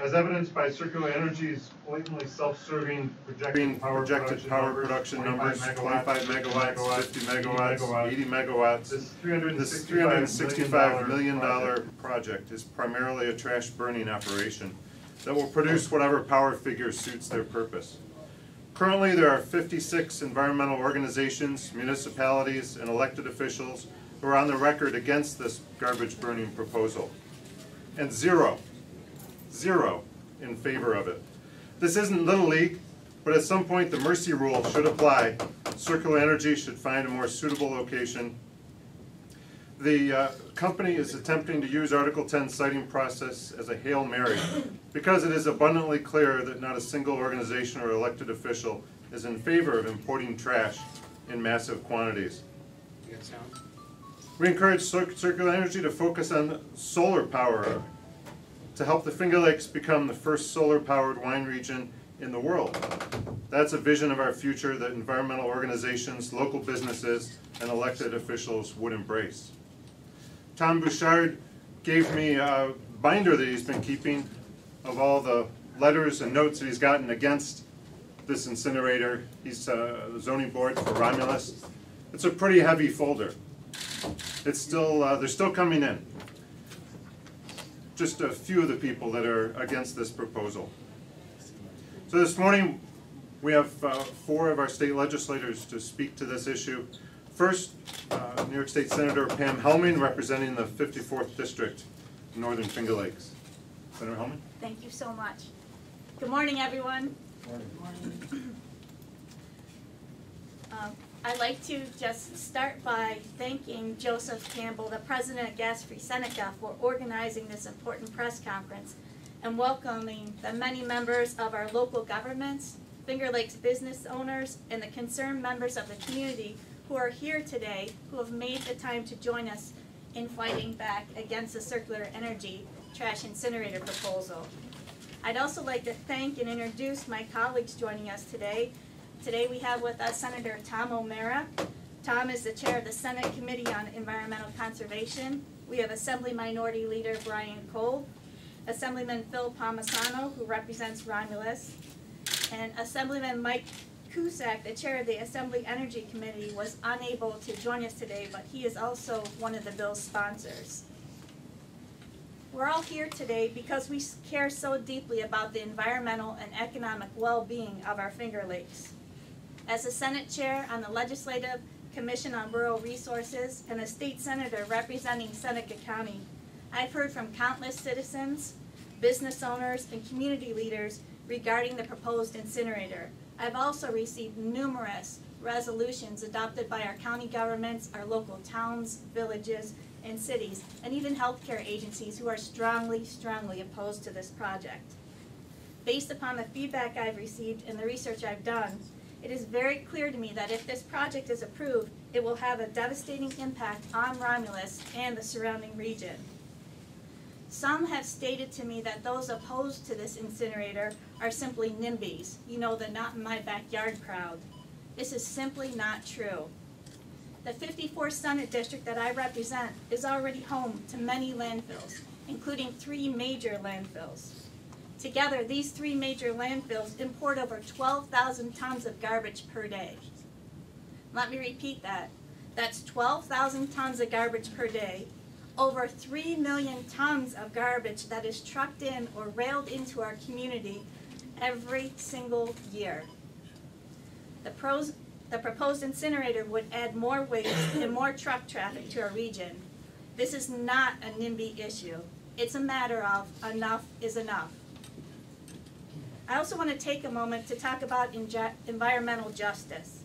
as evidenced by Circular Energy's blatantly self-serving projected power production numbers, 25 megawatts, 50 megawatts, 80 megawatts. This $365 million project is primarily a trash burning operation that will produce whatever power figure suits their purpose. Currently, there are 56 environmental organizations, municipalities, and elected officials who are on the record against this garbage burning proposal, and zero in favor of it. This isn't Little League, but at some point the mercy rule should apply. Circular Energy should find a more suitable location. The company is attempting to use Article 10 siting process as a Hail Mary because it is abundantly clear that not a single organization or elected official is in favor of importing trash in massive quantities. We encourage Circular Energy to focus on solar power to help the Finger Lakes become the first solar-powered wine region in the world. That's a vision of our future that environmental organizations, local businesses, and elected officials would embrace. Tom Bouchard gave me a binder that he's been keeping of all the letters and notes that he's gotten against this incinerator. He's the zoning board for Romulus. It's a pretty heavy folder. It's still, they're still coming in. Just a few of the people that are against this proposal. So this morning we have 4 of our state legislators to speak to this issue. First, New York State Senator Pam Hellman, representing the 54th District, Northern Finger Lakes. Senator Hellman. Thank you so much. Good morning, everyone. Morning. I'd like to just start by thanking Joseph Campbell, the president of Gas Free Seneca, for organizing this important press conference and welcoming the many members of our local governments, Finger Lakes business owners, and the concerned members of the community who are here today, who have made the time to join us in fighting back against the Circular Energy trash incinerator proposal. I'd also like to thank and introduce my colleagues joining us today. Today we have with us Senator Tom O'Mara. Tom is the chair of the Senate Committee on Environmental Conservation. We have Assembly Minority Leader Brian Cole, Assemblyman Phil Palmisano, who represents Romulus, and Assemblyman Mike Cusack, the chair of the Assembly Energy Committee, was unable to join us today, but he is also one of the bill's sponsors. We're all here today because we care so deeply about the environmental and economic well-being of our Finger Lakes. As a Senate Chair on the Legislative Commission on Rural Resources and a state senator representing Seneca County, I've heard from countless citizens, business owners, and community leaders regarding the proposed incinerator. I've also received numerous resolutions adopted by our county governments, our local towns, villages, and cities, and even healthcare agencies who are strongly opposed to this project. Based upon the feedback I've received and the research I've done, it is very clear to me that if this project is approved, it will have a devastating impact on Romulus and the surrounding region. Some have stated to me that those opposed to this incinerator are simply NIMBYs, you know, the not in my backyard crowd. This is simply not true. The 54th Senate District that I represent is already home to many landfills, including 3 major landfills. Together, these 3 major landfills import over 12,000 tons of garbage per day. Let me repeat that. That's 12,000 tons of garbage per day, over 3 million tons of garbage that is trucked in or railed into our community every single year. The proposed incinerator would add more waste and more truck traffic to our region. This is not a NIMBY issue. It's a matter of enough is enough. I also want to take a moment to talk about environmental justice.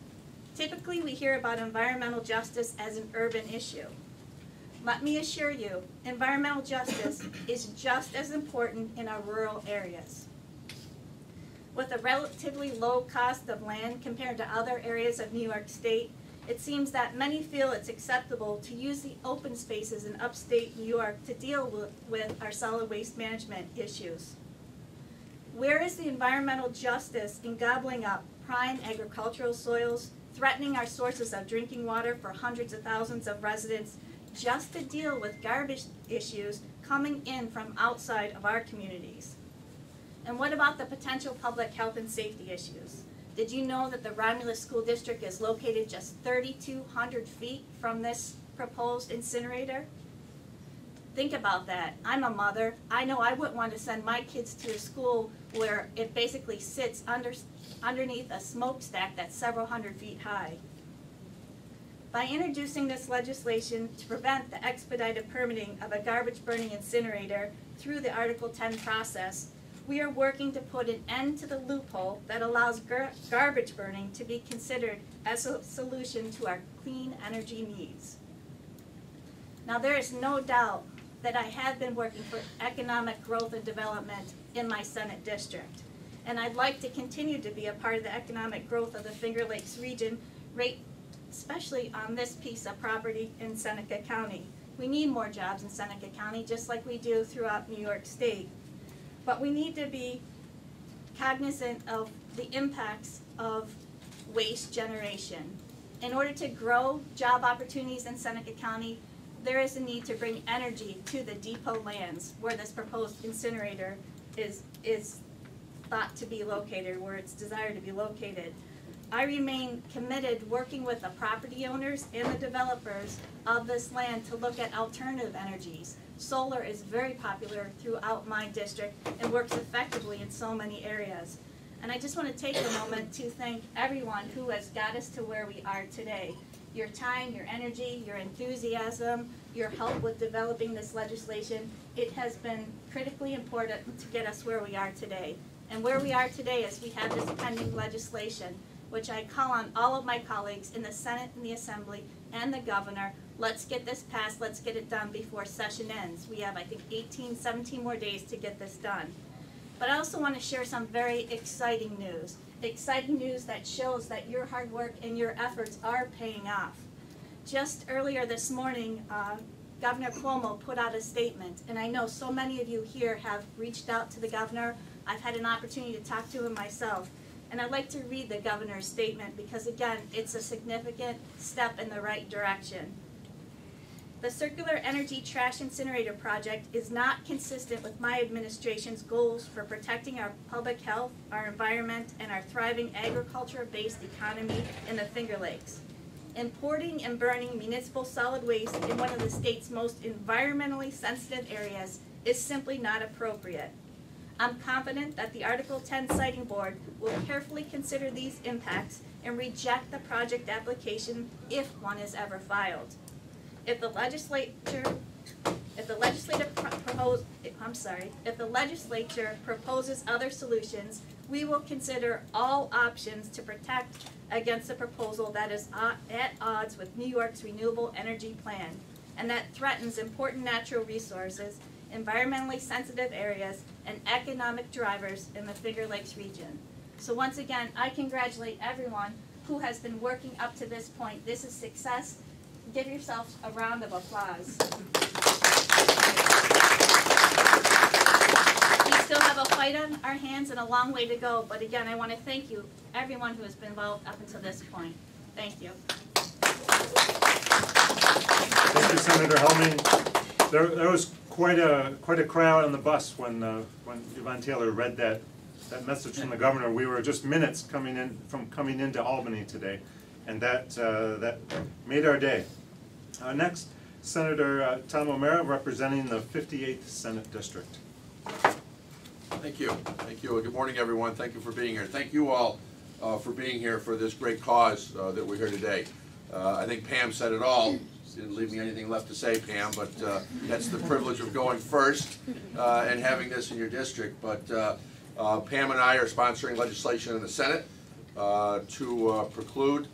Typically, we hear about environmental justice as an urban issue. Let me assure you, environmental justice is just as important in our rural areas. With a relatively low cost of land compared to other areas of New York State, it seems that many feel it's acceptable to use the open spaces in upstate New York to deal with our solid waste management issues. Where is the environmental justice in gobbling up prime agricultural soils, threatening our sources of drinking water for hundreds of thousands of residents, just to deal with garbage issues coming in from outside of our communities? And what about the potential public health and safety issues? Did you know that the Romulus School District is located just 3,200 feet from this proposed incinerator? Think about that. I'm a mother. I know I wouldn't want to send my kids to a school where it basically sits underneath a smokestack that's several hundred feet high. By introducing this legislation to prevent the expedited permitting of a garbage burning incinerator through the Article 10 process, we are working to put an end to the loophole that allows garbage burning to be considered as a solution to our clean energy needs. Now, there is no doubt that I have been working for economic growth and development in my Senate district. And I'd like to continue to be a part of the economic growth of the Finger Lakes region, especially on this piece of property in Seneca County. We need more jobs in Seneca County, just like we do throughout New York State. But we need to be cognizant of the impacts of waste generation. In order to grow job opportunities in Seneca County, there is a need to bring energy to the depot lands where this proposed incinerator is thought to be located, where it's desired to be located. I remain committed working with the property owners and the developers of this land to look at alternative energies. Solar is very popular throughout my district and works effectively in so many areas. And I just want to take a moment to thank everyone who has got us to where we are today. Your time, your energy, your enthusiasm, your help with developing this legislation, it has been critically important to get us where we are today. And where we are today is we have this pending legislation, which I call on all of my colleagues in the Senate and the Assembly and the Governor. Let's get this passed, let's get it done before session ends. We have, I think, 17 more days to get this done. But I also want to share some very exciting news. Exciting news that shows that your hard work and your efforts are paying off. Just earlier this morning, Governor Cuomo put out a statement, and I know so many of you here have reached out to the governor. I've had an opportunity to talk to him myself. And I'd like to read the governor's statement because, again, it's a significant step in the right direction. The Circular Energy Trash Incinerator Project is not consistent with my administration's goals for protecting our public health, our environment, and our thriving agriculture-based economy in the Finger Lakes. Importing and burning municipal solid waste in one of the state's most environmentally sensitive areas is simply not appropriate. I'm confident that the Article 10 Siting Board will carefully consider these impacts and reject the project application if one is ever filed. If the legislature proposes other solutions, we will consider all options to protect against a proposal that is at odds with New York's renewable energy plan and that threatens important natural resources, environmentally sensitive areas, and economic drivers in the Finger Lakes region. So once again, I congratulate everyone who has been working up to this point. This is success. Give yourselves a round of applause. We still have a fight on our hands and a long way to go, but again, I want to thank you, everyone who has been involved up until this point. Thank you. Thank you, Senator Helming. There was quite a crowd on the bus when Yvonne Taylor read that message from the governor. We were just minutes coming into Albany today, and that made our day. Next, Senator Tom O'Mara, representing the 58th Senate District. Thank you. Thank you. Good morning, everyone. Thank you for being here. Thank you all for being here for this great cause that we're here today. I think Pam said it all. Didn't leave me anything left to say, Pam, but that's the privilege of going first and having this in your district. But Pam and I are sponsoring legislation in the Senate to preclude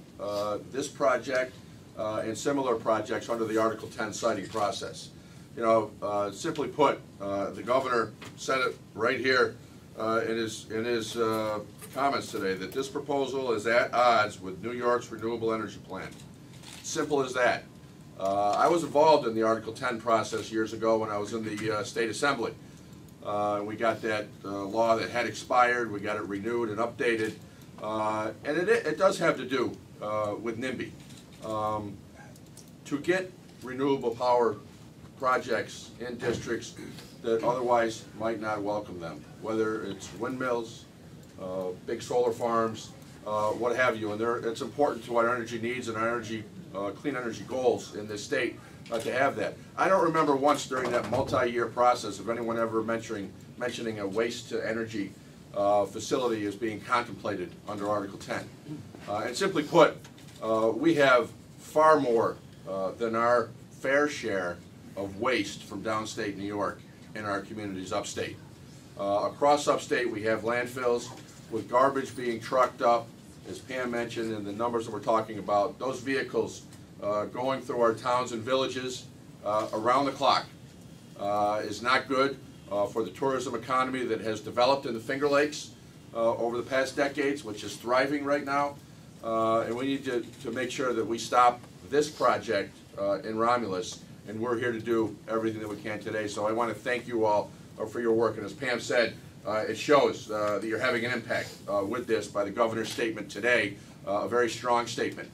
this project and similar projects under the Article 10 siting process. You know, simply put, the governor said it right here in his comments today, that this proposal is at odds with New York's renewable energy plan. Simple as that. I was involved in the Article 10 process years ago when I was in the State Assembly. We got that law that had expired, we got it renewed and updated, and it does have to do with NIMBY. To get renewable power projects in districts that otherwise might not welcome them, whether it's windmills, big solar farms, what have you. And it's important to our energy needs and our energy, clean energy goals in this state to have that. I don't remember once during that multi-year process of anyone ever mentioning a waste-to-energy facility as being contemplated under Article 10. And simply put, we have far more than our fair share of waste from downstate New York in our communities upstate. Across upstate, we have landfills with garbage being trucked up, as Pam mentioned, and the numbers that we're talking about. Those vehicles going through our towns and villages around the clock is not good for the tourism economy that has developed in the Finger Lakes over the past decades, which is thriving right now. And we need to make sure that we stop this project in Romulus, and we're here to do everything that we can today. So I want to thank you all for your work, and as Pam said, it shows that you're having an impact with this by the governor's statement today, a very strong statement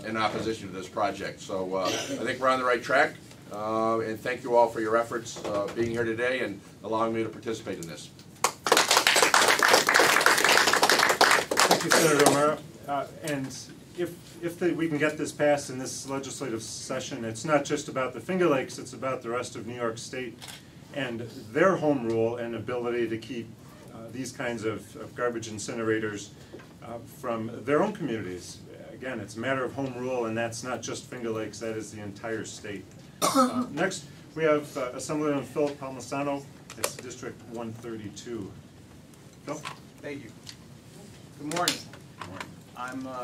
in opposition to this project. So I think we're on the right track, and thank you all for your efforts being here today and allowing me to participate in this. Thank you, Senator O'Mara. And if we can get this passed in this legislative session, it's not just about the Finger Lakes, it's about the rest of New York State and their home rule and ability to keep these kinds of garbage incinerators from their own communities. Again, it's a matter of home rule, and that's not just Finger Lakes, that is the entire state. Next, we have Assemblyman Phil Palmisano. It's District 132. Phil? Thank you. Good morning. Good morning.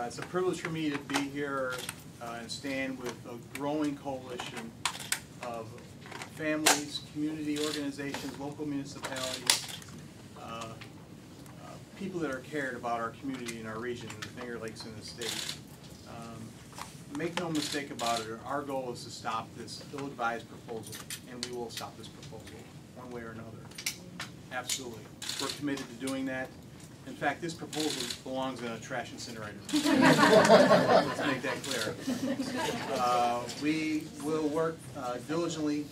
It's a privilege for me to be here and stand with a growing coalition of families, community organizations, local municipalities, people that are cared about our community and our region, the Finger Lakes in the state. Make no mistake about it, our goal is to stop this ill-advised proposal, and we will stop this proposal one way or another. Absolutely. We're committed to doing that. In fact, this proposal belongs in a trash incinerator. Let's make that clear. We will work diligently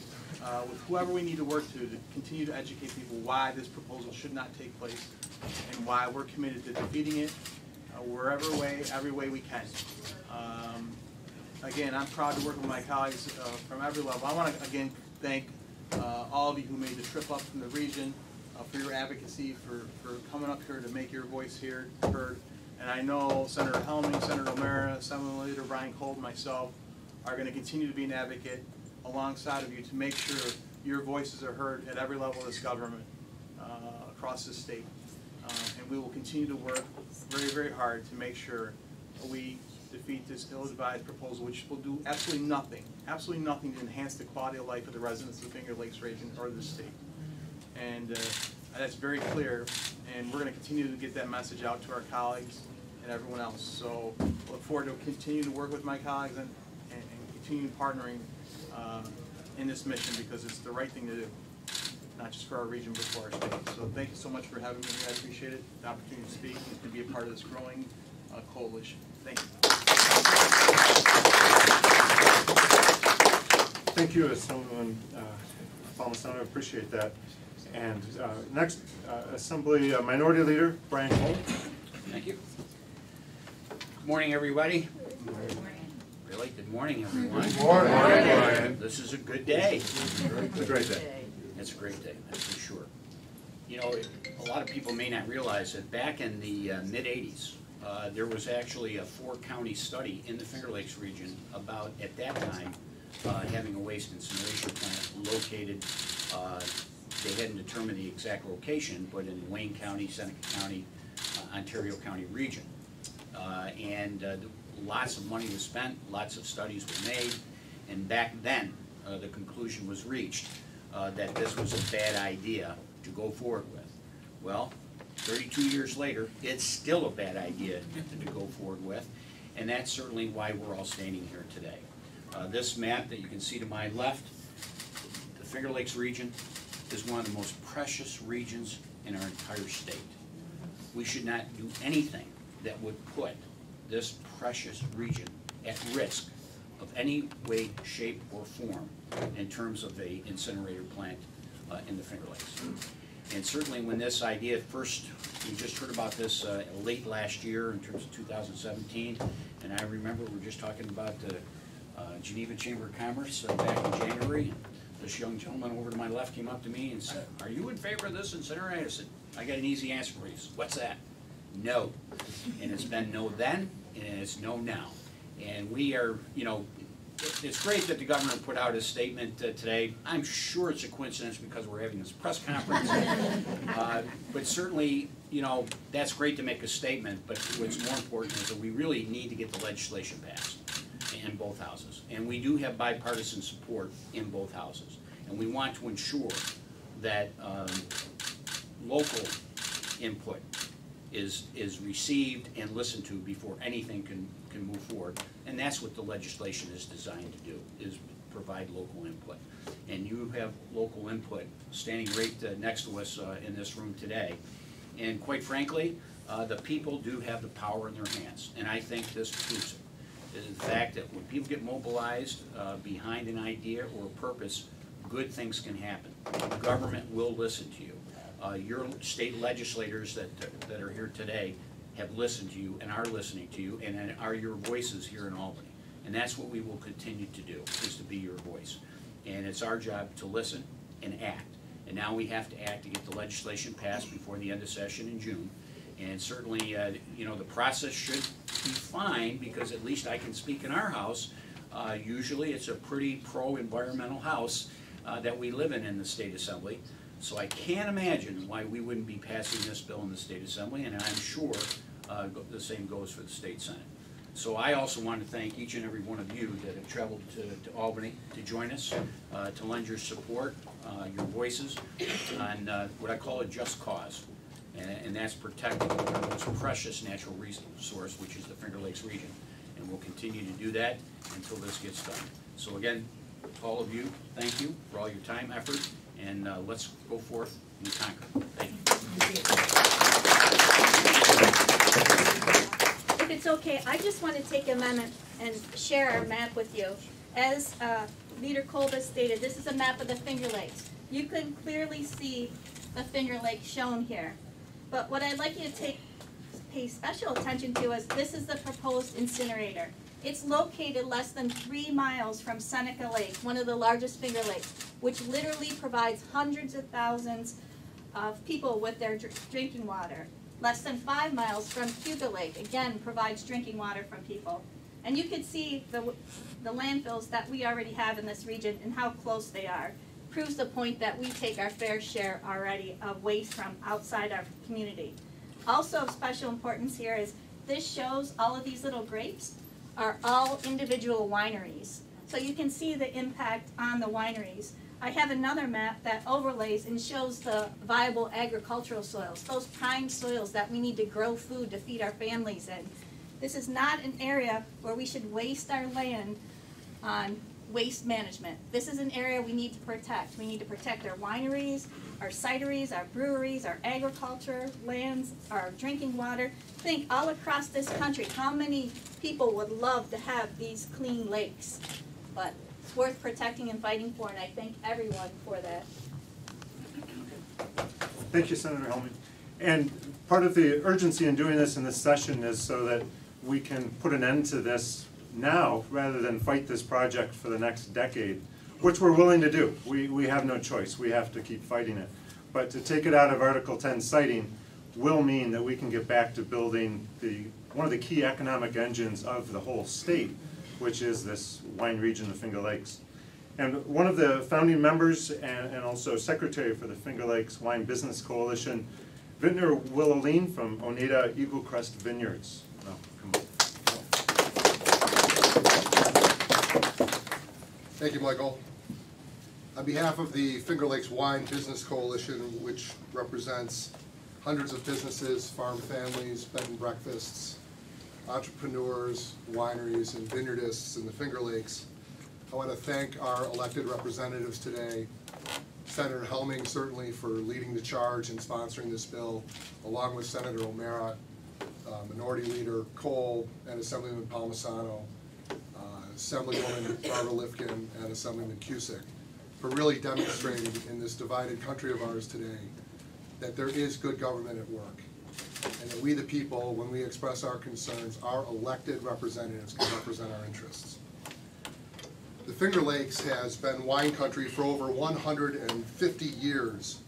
with whoever we need to work to continue to educate people why this proposal should not take place and why we're committed to defeating it every way we can. Again, I'm proud to work with my colleagues from every level. I want to again thank all of you who made the trip up from the region. For your advocacy, for coming up here to make your voice heard. And I know Senator Helming, Senator O'Mara, Assemblyman Leader Brian Cole, and myself are going to continue to be an advocate alongside of you to make sure your voices are heard at every level of this government across the state. And we will continue to work very, very hard to make sure we defeat this ill-advised proposal, which will do absolutely nothing to enhance the quality of life of the residents of the Finger Lakes region or the state. And that's very clear, and we're going to continue to get that message out to our colleagues and everyone else. So I look forward to continue to work with my colleagues and continue partnering in this mission, because it's the right thing to do, not just for our region, but for our state. So thank you so much for having me here. I appreciate it, the opportunity to speak and to be a part of this growing coalition. Thank you. Thank you, Assemblyman Palmisano. I appreciate that. And next, Assembly Minority Leader Brian Cole. Thank you. Good morning, everybody. Good morning. Really? Good morning, everyone. Good morning. Good morning, Brian. This is a good day. It's a great day. It's a great day, that's for sure. You know, a lot of people may not realize that back in the mid-'80s, there was actually a 4-county study in the Finger Lakes region about, at that time, having a waste incineration plant located. They hadn't determined the exact location, but in Wayne County, Seneca County, Ontario County region. Lots of money was spent, lots of studies were made, and back then the conclusion was reached that this was a bad idea to go forward with. Well, 32 years later, it's still a bad idea to go forward with, and that's certainly why we're all standing here today. This map that you can see to my left, the Finger Lakes region, is one of the most precious regions in our entire state. We should not do anything that would put this precious region at risk of any way, shape, or form in terms of an incinerator plant in the Finger Lakes. And certainly when this idea first, we just heard about this late last year in terms of 2017, and I remember we were just talking about the Geneva Chamber of Commerce back in January. This young gentleman over to my left came up to me and said, "Are you in favor of this incinerator?" I said, "I got an easy answer for you." "What's that?" "No." And it's been no then, and it's no now. And we are, you know, it's great that the governor put out his statement today. I'm sure it's a coincidence because we're having this press conference. But certainly, you know, that's great to make a statement, but what's more important is that we really need to get the legislation passed in both houses. And we do have bipartisan support in both houses. And we want to ensure that local input is received and listened to before anything can move forward. And that's what the legislation is designed to do, is provide local input. And you have local input standing right next to us in this room today. And quite frankly, the people do have the power in their hands. And I think this proves it. The fact that when people get mobilized behind an idea or a purpose, good things can happen. The government will listen to you. Your state legislators that are here today have listened to you and are listening to you and are your voices here in Albany. And that's what we will continue to do, is to be your voice. And it's our job to listen and act. And now we have to act to get the legislation passed before the end of session in June. And certainly, you know, the process should be fine, because at least I can speak in our house. Usually it's a pretty pro-environmental house that we live in the State Assembly. So I can't imagine why we wouldn't be passing this bill in the State Assembly, and I'm sure the same goes for the State Senate. So I also want to thank each and every one of you that have traveled to Albany to join us, to lend your support, your voices on what I call a just cause. And that's protecting our most precious natural resource, which is the Finger Lakes region. And we'll continue to do that until this gets done. So again, to all of you, thank you for all your time, effort, and let's go forth and conquer. Thank you. If it's okay, I just want to take a moment and share our map with you. As Leader Kolba stated, this is a map of the Finger Lakes. You can clearly see the Finger Lakes shown here. But what I'd like you to pay special attention to is this is the proposed incinerator. It's located less than 3 miles from Seneca Lake, one of the largest Finger Lakes, which literally provides hundreds of thousands of people with their drinking water. Less than 5 miles from Cuba Lake, again, provides drinking water from people. And you can see the landfills that we already have in this region and how close they are. Proves the point that we take our fair share already of waste from outside our community. Also of special importance here is this shows all of these little grapes are all individual wineries. So you can see the impact on the wineries. I have another map that overlays and shows the viable agricultural soils, those prime soils that we need to grow food to feed our families in. This is not an area where we should waste our land on waste management. This is an area we need to protect. We need to protect our wineries, our cideries, our breweries, our agriculture lands, our drinking water. Think all across this country, how many people would love to have these clean lakes? But it's worth protecting and fighting for, and I thank everyone for that. Thank you, Senator Hellman. And part of the urgency in doing this in this session is so that we can put an end to this now, rather than fight this project for the next decade, which we're willing to do. We have no choice. We have to keep fighting it. But to take it out of Article 10 siting will mean that we can get back to building one of the key economic engines of the whole state, which is this wine region of Finger Lakes. And one of the founding members and also secretary for the Finger Lakes Wine Business Coalition, Vintner Willoline from Oneida Eagle Crest Vineyards. Oh, come on. Thank you, Michael. On behalf of the Finger Lakes Wine Business Coalition, which represents hundreds of businesses, farm families, bed and breakfasts, entrepreneurs, wineries, and vineyardists in the Finger Lakes, I want to thank our elected representatives today, Senator Helming certainly for leading the charge and sponsoring this bill, along with Senator O'Mara, Minority Leader Cole, and Assemblyman Palmisano, Assemblywoman Barbara Lifkin, and Assemblyman Cusick. for really demonstrating in this divided country of ours today that there is good government at work, and that we the people, when we express our concerns, our elected representatives can represent our interests. The Finger Lakes has been wine country for over 150 years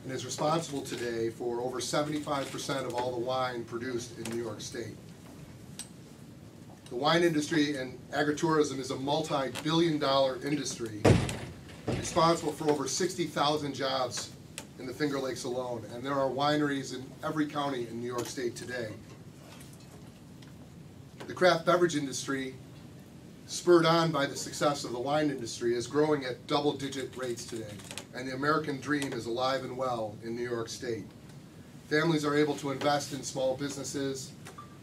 and is responsible today for over 75% of all the wine produced in New York State. The wine industry and agritourism is a multi-billion-dollar industry responsible for over 60,000 jobs in the Finger Lakes alone, and there are wineries in every county in New York State today. The craft beverage industry, spurred on by the success of the wine industry, is growing at double-digit rates today, and the American dream is alive and well in New York State. Families are able to invest in small businesses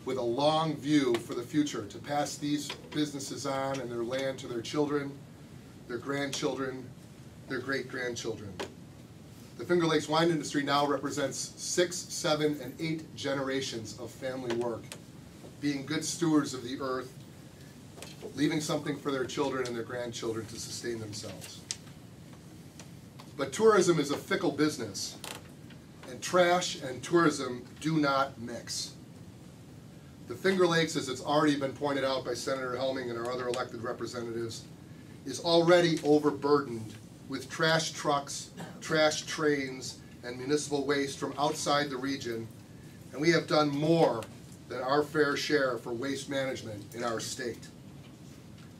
with a long view for the future, to pass these businesses on and their land to their children, their grandchildren, their great-grandchildren. The Finger Lakes wine industry now represents 6, 7, and 8 generations of family work, being good stewards of the earth, leaving something for their children and their grandchildren to sustain themselves. But tourism is a fickle business, and trash and tourism do not mix. The Finger Lakes, as it's already been pointed out by Senator Helming and our other elected representatives, is already overburdened with trash trucks, trash trains, and municipal waste from outside the region, and we have done more than our fair share for waste management in our state.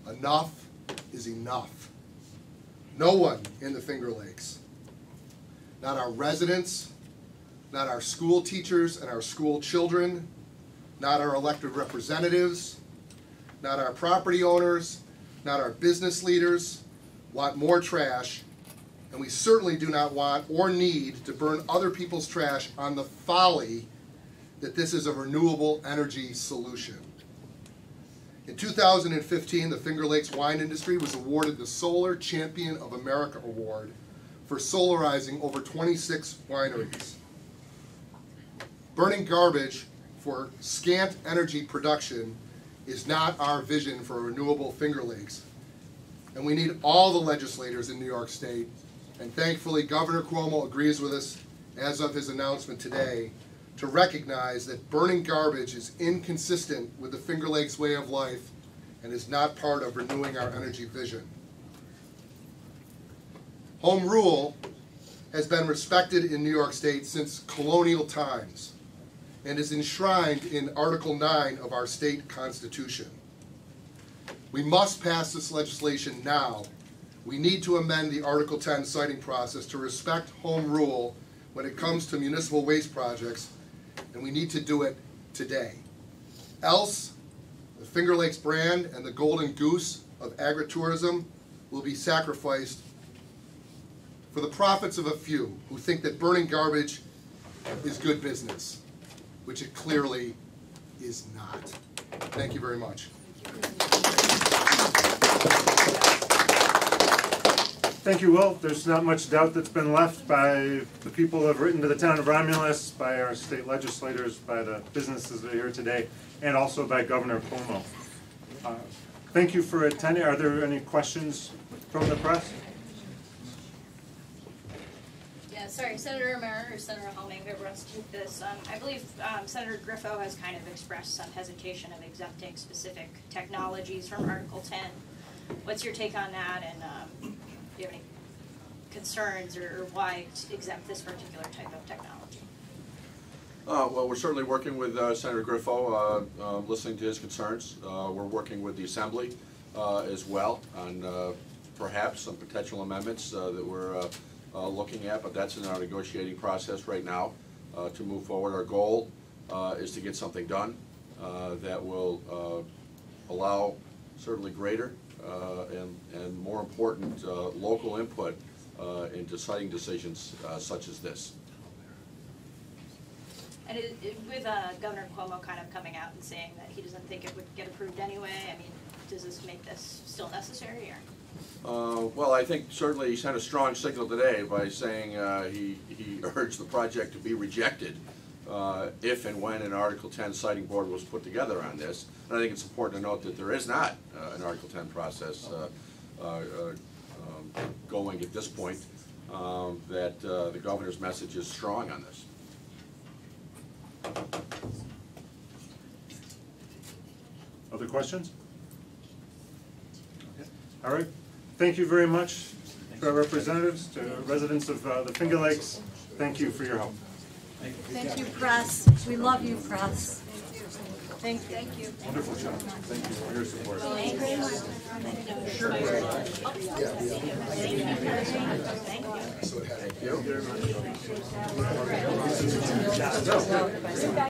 Enough is enough. No one in the Finger Lakes, not our residents, not our school teachers and our school children, not our elected representatives, not our property owners, not our business leaders, want more trash, and we certainly do not want or need to burn other people's trash on the folly that this is a renewable energy solution. In 2015, the Finger Lakes wine industry was awarded the Solar Champion of America Award for solarizing over 26 wineries. Burning garbage for scant energy production is not our vision for a renewable Finger Lakes. And we need all the legislators in New York State, and thankfully Governor Cuomo agrees with us as of his announcement today, to recognize that burning garbage is inconsistent with the Finger Lakes way of life and is not part of renewing our energy vision. Home rule has been respected in New York State since colonial times and is enshrined in Article 9 of our state constitution. We must pass this legislation now. We need to amend the Article 10 siting process to respect home rule when it comes to municipal waste projects, and we need to do it today. Else, the Finger Lakes brand and the golden goose of agritourism will be sacrificed for the profits of a few who think that burning garbage is good business, which it clearly is not. Thank you very much. Thank you, Will. There's not much doubt that's been left by the people who have written to the town of Romulus, by our state legislators, by the businesses that are here today, and also by Governor Cuomo. Thank you for attending. Are there any questions from the press? Yeah, sorry, Senator O'Meara or Senator Helming, whoever wants to take this. I believe Senator Griffo has kind of expressed some hesitation of exempting specific technologies from Article 10. What's your take on that, and do you have any concerns or why exempt this particular type of technology? Well, we're certainly working with Senator Griffo, listening to his concerns. We're working with the Assembly as well on perhaps some potential amendments that we're looking at, but that's in our negotiating process right now to move forward. Our goal is to get something done that will allow certainly greater and more important local input into siting decisions such as this. And with Governor Cuomo kind of coming out and saying that he doesn't think it would get approved anyway, I mean, does this make this still necessary, or? Well, I think certainly he sent a strong signal today by saying he urged the project to be rejected if and when an Article 10 siting board was put together on this. And I think it's important to note that there is not an Article 10 process going at this point, that the governor's message is strong on this. Other questions? All right. Thank you very much to our representatives, to residents of the Finger Lakes. Thank you for your help. Thank you, press. We love you, press. Thank you. Thank you. Wonderful job. Thank you for your support. Thank you. So it had. Thank you.